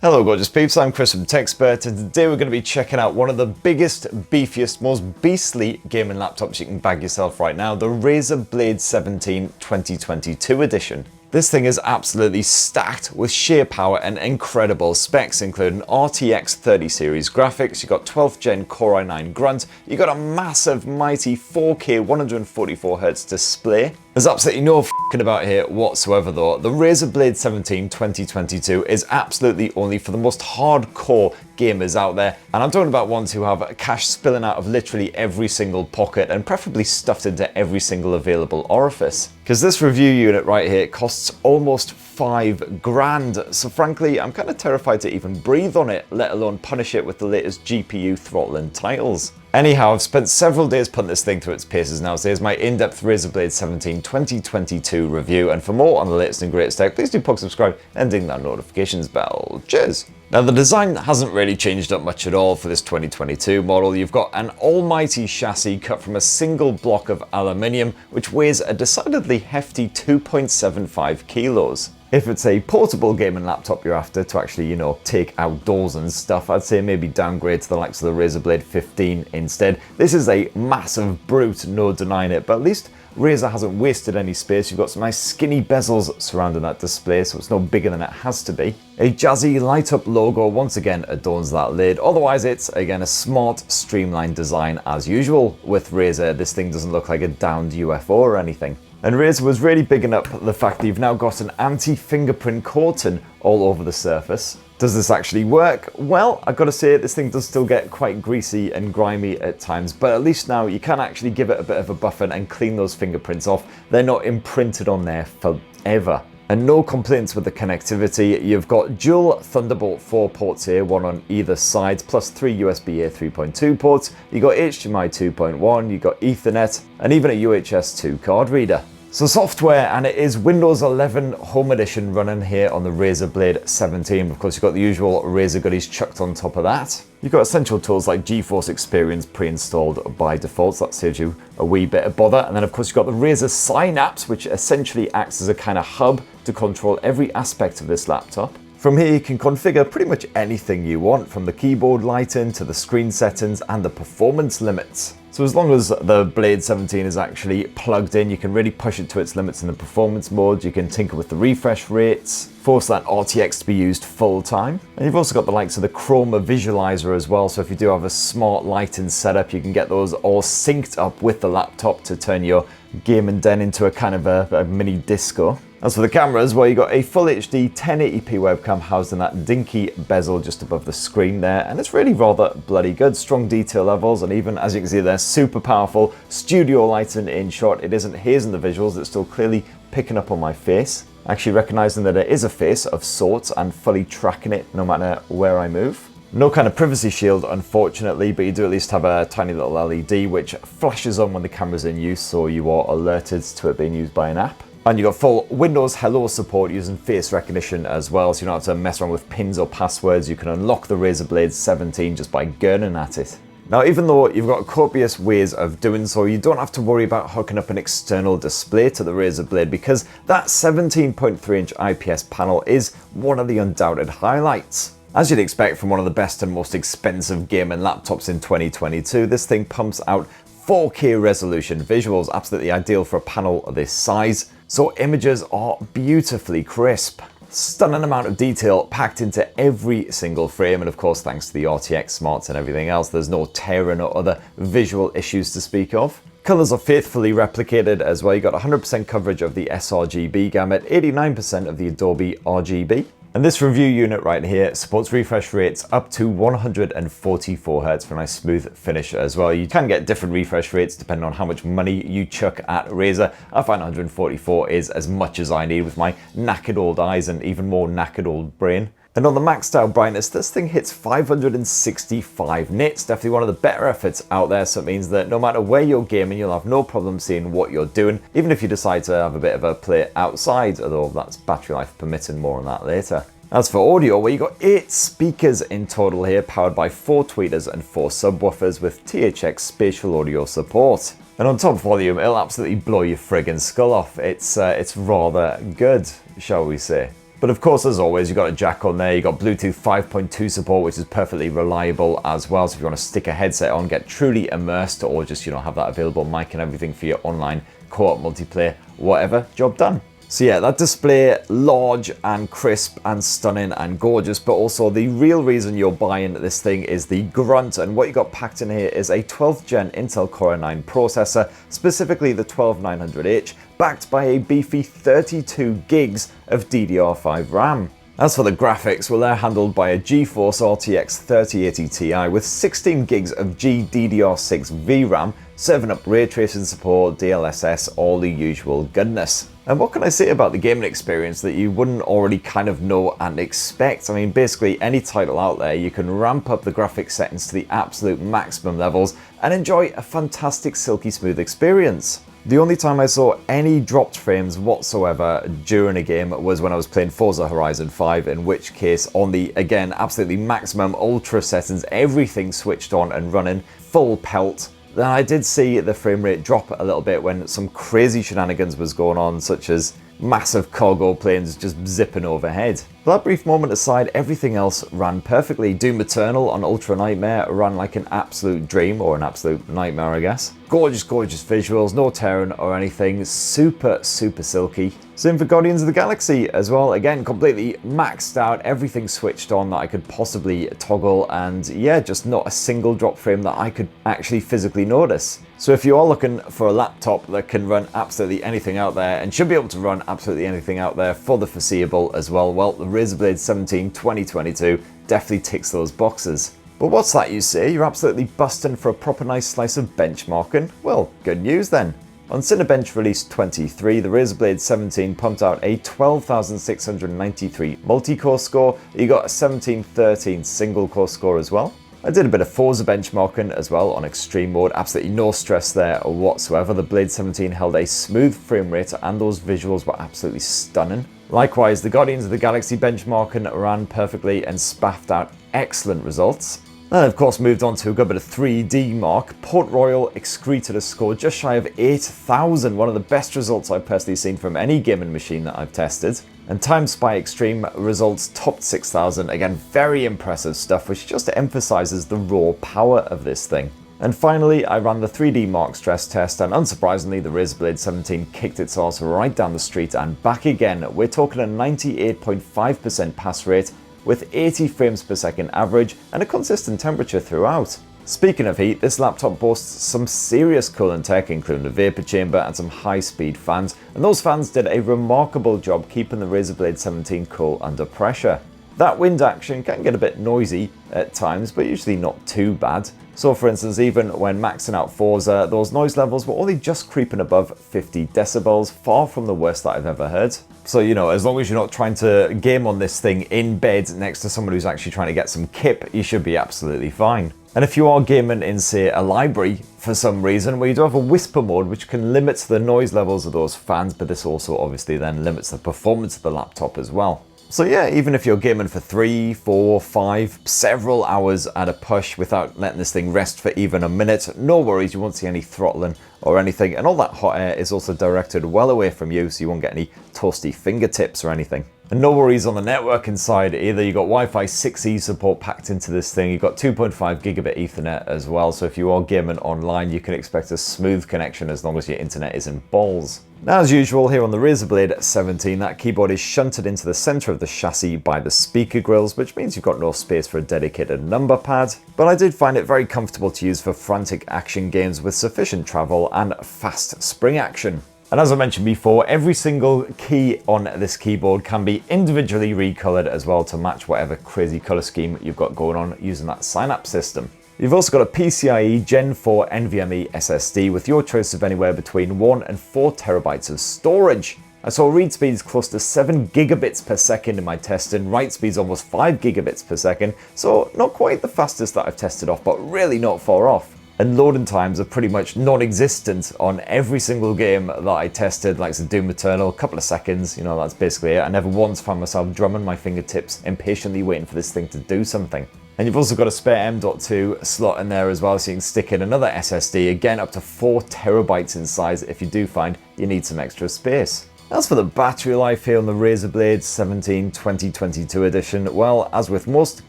Hello gorgeous peeps, I'm Chris from TechSpert, and today we're going to be checking out one of the biggest, beefiest, most beastly gaming laptops you can bag yourself right now, the Razer Blade 17 2022 edition. This thing is absolutely stacked with sheer power and incredible specs, including RTX 30 series graphics, you've got 12th gen Core i9 Grunt, you've got a massive mighty 4K 144Hz display. There's absolutely no f***ing about here whatsoever though. The Razer Blade 17 2022 is absolutely only for the most hardcore gamers out there, and I'm talking about ones who have cash spilling out of literally every single pocket and preferably stuffed into every single available orifice. Because this review unit right here costs almost $5,000, so frankly I'm kind of terrified to even breathe on it, let alone punish it with the latest GPU throttling titles. Anyhow, I've spent several days putting this thing through its paces now, so here's my in-depth Razer Blade 17 2022 review, and for more on the latest and greatest tech, please do subscribe and ding that notifications bell. Cheers! Now the design hasn't really changed up much at all for this 2022 model. You've got an almighty chassis cut from a single block of aluminium, which weighs a decidedly hefty 2.75 kilos. If it's a portable gaming laptop you're after to actually, you know, take outdoors and stuff, I'd say maybe downgrade to the likes of the Razer Blade 15 instead. This is a massive brute, no denying it, but at least Razer hasn't wasted any space. You've got some nice skinny bezels surrounding that display, so it's no bigger than it has to be. A jazzy light up logo once again adorns that lid. Otherwise it's, again, a smart, streamlined design as usual. With Razer, this thing doesn't look like a downed UFO or anything. And Razer was really bigging up the fact that you've now got an anti-fingerprint coating all over the surface. Does this actually work? Well, I've got to say this thing does still get quite greasy and grimy at times, but at least now you can actually give it a bit of a buffer and clean those fingerprints off. They're not imprinted on there forever. And no complaints with the connectivity. You've got dual Thunderbolt 4 ports here, one on either side, plus 3 USB-A 3.2 ports. You've got HDMI 2.1, you've got Ethernet, and even a UHS 2 card reader. So software, and it is Windows 11 Home Edition running here on the Razer Blade 17. Of course, you've got the usual Razer goodies chucked on top of that. You've got essential tools like GeForce Experience pre-installed by default, so that saves you a wee bit of bother. And then of course you've got the Razer Synapse, which essentially acts as a kind of hub to control every aspect of this laptop. From here you can configure pretty much anything you want, from the keyboard lighting to the screen settings and the performance limits. So as long as the Blade 17 is actually plugged in, you can really push it to its limits in the performance mode. You can tinker with the refresh rates, force that RTX to be used full time. And you've also got the likes of the Chroma visualizer as well, so if you do have a smart lighting setup, you can get those all synced up with the laptop to turn your gaming den into a kind of a mini disco. As for the cameras, well, you got a full HD 1080p webcam housed in that dinky bezel just above the screen there, and it's really rather bloody good. Strong detail levels, and even, as you can see there, super powerful studio lighting in shot. It isn't hazing the visuals, it's still clearly picking up on my face, actually recognizing that it is a face of sorts and fully tracking it no matter where I move. No kind of privacy shield, unfortunately, but you do at least have a tiny little LED which flashes on when the camera's in use, so you are alerted to it being used by an app. And you've got full Windows Hello support using face recognition as well, so you don't have to mess around with pins or passwords. You can unlock the Razer Blade 17 just by gurning at it. Now, even though you've got copious ways of doing so, you don't have to worry about hooking up an external display to the Razer Blade, because that 17.3-inch IPS panel is one of the undoubted highlights. As you'd expect from one of the best and most expensive gaming laptops in 2022, this thing pumps out 4K resolution visuals, absolutely ideal for a panel of this size. So images are beautifully crisp. Stunning amount of detail packed into every single frame, and of course thanks to the RTX smarts and everything else, there's no tearing or other visual issues to speak of. Colors are faithfully replicated as well. You got 100% coverage of the sRGB gamut, 89% of the Adobe RGB. And this review unit right here supports refresh rates up to 144Hz for a nice smooth finish as well. You can get different refresh rates depending on how much money you chuck at Razer. I find 144 is as much as I need with my knackered old eyes and even more knackered old brain. And on the maxed out brightness, this thing hits 565 nits, definitely one of the better efforts out there, so it means that no matter where you're gaming, you'll have no problem seeing what you're doing, even if you decide to have a bit of a play outside, although that's battery life permitting, more on that later. As for audio, well, you got 8 speakers in total here, powered by 4 tweeters and 4 subwoofers with THX spatial audio support. And on top volume, it'll absolutely blow your friggin' skull off. It's rather good, shall we say. But of course, as always, you've got a jack on there, you've got Bluetooth 5.2 support, which is perfectly reliable as well. So if you want to stick a headset on, get truly immersed, or just, have that available mic and everything for your online co-op multiplayer, whatever, job done. So yeah, that display, large and crisp and stunning and gorgeous, but also the real reason you're buying this thing is the grunt, and what you got packed in here is a 12th gen Intel Core i9 processor, specifically the 12900H, backed by a beefy 32 gigs of DDR5 RAM. As for the graphics, well, they're handled by a GeForce RTX 3080 Ti with 16 gigs of GDDR6 VRAM, serving up ray tracing support, DLSS, all the usual goodness. And what can I say about the gaming experience that you wouldn't already kind of know and expect? I mean, basically any title out there, you can ramp up the graphics settings to the absolute maximum levels and enjoy a fantastic silky smooth experience. The only time I saw any dropped frames whatsoever during a game was when I was playing Forza Horizon 5, in which case on the, again, absolutely maximum ultra settings, everything switched on and running, full pelt. Then I did see the frame rate drop a little bit when some crazy shenanigans was going on, such as massive cargo planes just zipping overhead. But that brief moment aside, everything else ran perfectly. Doom Eternal on Ultra Nightmare ran like an absolute dream, or an absolute nightmare, I guess. Gorgeous, gorgeous visuals, no tearing or anything, super, super silky. Same for Guardians of the Galaxy as well, again, completely maxed out, everything switched on that I could possibly toggle, and yeah, just not a single drop frame that I could actually physically notice. So if you are looking for a laptop that can run absolutely anything out there, and should be able to run absolutely anything out there for the foreseeable as well, well, the Razer Blade 17 2022 definitely ticks those boxes. But what's that you say? You're absolutely busting for a proper nice slice of benchmarking? Well, good news then. On Cinebench Release 23, the Razer Blade 17 pumped out a 12,693 multi-core score. You got a 1713 single-core score as well. I did a bit of Forza benchmarking as well on extreme mode, absolutely no stress there whatsoever. The Blade 17 held a smooth frame rate and those visuals were absolutely stunning. Likewise, the Guardians of the Galaxy benchmarking ran perfectly and spaffed out excellent results. Then of course moved on to a good bit of 3D mark. Port Royal excreted a score just shy of 8,000, one of the best results I've personally seen from any gaming machine that I've tested. And Time Spy Extreme results topped 6,000, again very impressive stuff, which just emphasizes the raw power of this thing. And finally, I ran the 3D Mark stress test, and unsurprisingly, the Razer Blade 17 kicked its ass right down the street and back again. We're talking a 98.5% pass rate, with 80 frames per second average and a consistent temperature throughout. Speaking of heat, this laptop boasts some serious cooling tech, including a vapor chamber and some high-speed fans, and those fans did a remarkable job keeping the Razer Blade 17 cool under pressure. That wind action can get a bit noisy at times, but usually not too bad. So for instance, even when maxing out Forza, those noise levels were only just creeping above 50 decibels, far from the worst that I've ever heard. So, as long as you're not trying to game on this thing in bed next to someone who's actually trying to get some kip, you should be absolutely fine. And if you are gaming in, say, a library for some reason, well, you do have a whisper mode, which can limit the noise levels of those fans, but this also obviously then limits the performance of the laptop as well. So yeah, even if you're gaming for 3, 4, 5, several hours at a push without letting this thing rest for even a minute, no worries, you won't see any throttling or anything, and all that hot air is also directed well away from you, so you won't get any toasty fingertips or anything. And no worries on the networking side either. You got Wi-Fi 6E support packed into this thing. You've got 2.5 gigabit Ethernet as well, so if you are gaming online, you can expect a smooth connection as long as your internet isn't balls. Now, as usual, here on the Razer Blade 17, that keyboard is shunted into the center of the chassis by the speaker grills, which means you've got no space for a dedicated number pad. But I did find it very comfortable to use for frantic action games with sufficient travel and fast spring action. And as I mentioned before, every single key on this keyboard can be individually recolored as well to match whatever crazy color scheme you've got going on using that Synapse system. You've also got a PCIe Gen 4 NVMe SSD with your choice of anywhere between 1 and 4 terabytes of storage. I saw read speeds close to 7 gigabits per second in my testing, write speeds almost 5 gigabits per second, so not quite the fastest that I've tested off, but really not far off. And loading times are pretty much non-existent on every single game that I tested, like Doom Eternal, a couple of seconds, that's basically it. I never once found myself drumming my fingertips, impatiently waiting for this thing to do something. And you've also got a spare M.2 slot in there as well, so you can stick in another SSD, again up to 4 terabytes in size if you do find you need some extra space. As for the battery life here on the Razer Blade 17 2022 edition, well, as with most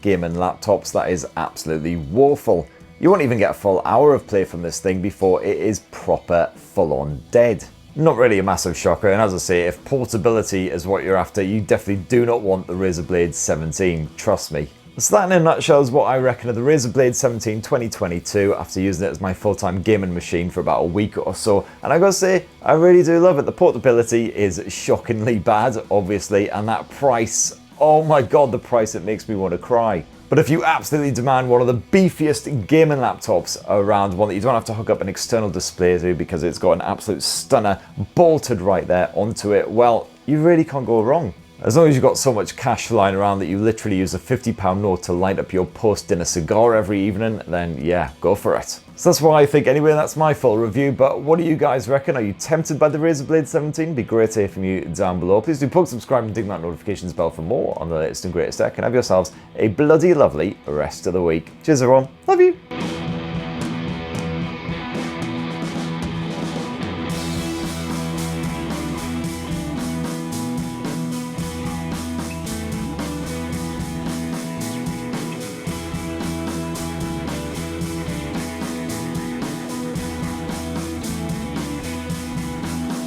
gaming laptops, that is absolutely woeful. You won't even get a full hour of play from this thing before it is proper full-on dead. Not really a massive shocker, and as I say, if portability is what you're after, you definitely do not want the Razer Blade 17, trust me. So that in a nutshell is what I reckon of the Razer Blade 17 2022 after using it as my full-time gaming machine for about a week or so. And I gotta say, I really do love it. The portability is shockingly bad, obviously, and that price, oh my god, the price, it makes me want to cry. But if you absolutely demand one of the beefiest gaming laptops around, one that you don't have to hook up an external display to because it's got an absolute stunner bolted right there onto it, well, you really can't go wrong. As long as you've got so much cash lying around that you literally use a £50 note to light up your post-dinner cigar every evening, then yeah, go for it. So that's what I think anyway, that's my full review, but what do you guys reckon? Are you tempted by the Razer Blade 17? It'd be great to hear from you down below. Please do poke, subscribe and ding that notifications bell for more on the latest and greatest tech, and have yourselves a bloody lovely rest of the week. Cheers everyone, love you!